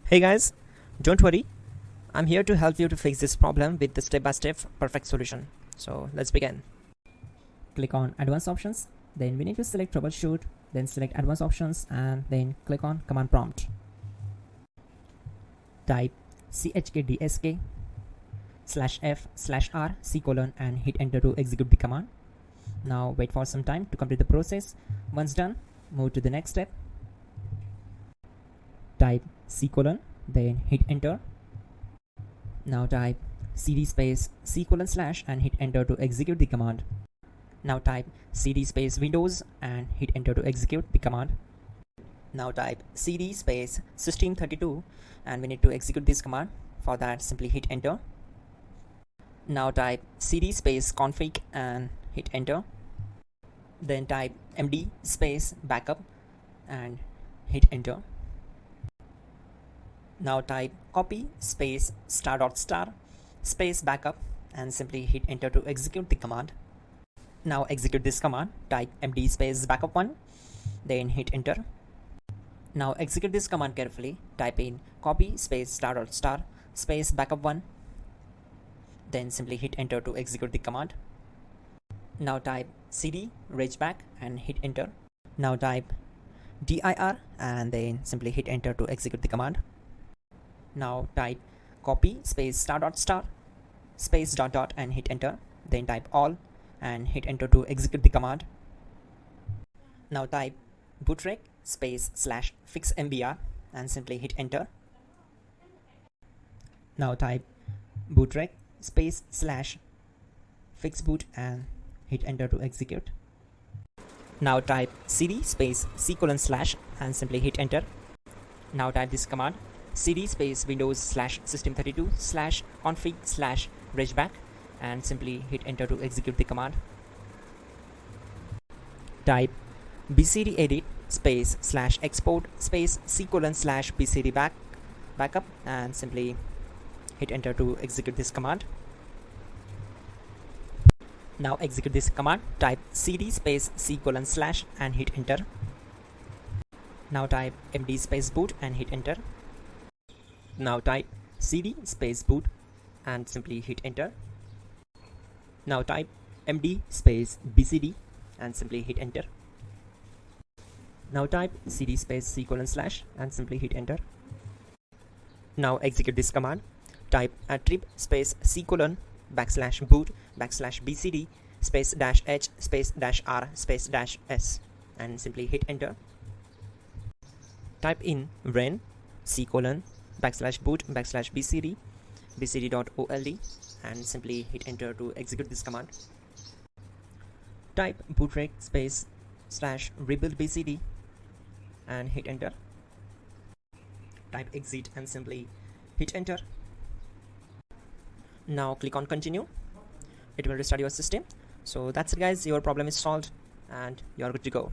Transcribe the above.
Hey guys, don't worry, I'm here to help you to fix this problem with the step-by-step perfect solution. So let's begin. Click on Advanced Options, then we need to select Troubleshoot, then select Advanced Options and then click on Command Prompt. Type chkdsk/f/r:/c: and hit enter to execute the command. Now wait for some time to complete the process. Once done, move to the next step. Type C:, then hit enter. Now type cd space C:/ and hit enter to execute the command. Now type cd space Windows and hit enter to execute the command. Now type cd space System32 and we need to execute this command. For that, simply hit enter. Now type cd space config and hit enter. Then type md space backup and hit enter. Now type copy space *** space backup and simply hit enter to execute the command. Now execute this command. Type md space backup1, then hit enter. Now execute this command carefully. Type in copy space ** space backup1, then simply hit enter to execute the command. Now type cd regback and hit enter. Now type dir and then simply hit enter to execute the command. Now type copy space ** space ... and hit enter. Then type all and hit enter to execute the command. Now type bootrec space /fixmbr and simply hit enter. Now type bootrec space /fixboot and hit enter to execute. Now type cd space C:/ and simply hit enter. Now type this command cd space Windows /System32 /config /regback and simply hit enter to execute the command. Type bcd edit space /export space C:/ bcd backup and simply hit enter to execute this command. Now execute this command. Type cd space C:/ and hit enter. Now type md space boot and hit enter. Now type cd space boot and simply hit enter. Now type md space bcd and simply hit enter. Now type cd space C:/ and simply hit enter. Now execute this command. Type attrib space C:/ \boot \bcd space -h space -r space -s and simply hit enter. Type in ren C:/ \boot \bcd bcd.old and simply hit enter to execute this command. Type bootrec space /rebuild bcd and hit enter. Type exit and simply hit enter. Now click on continue. It will restart your system. So that's it guys, your problem is solved and you're good to go.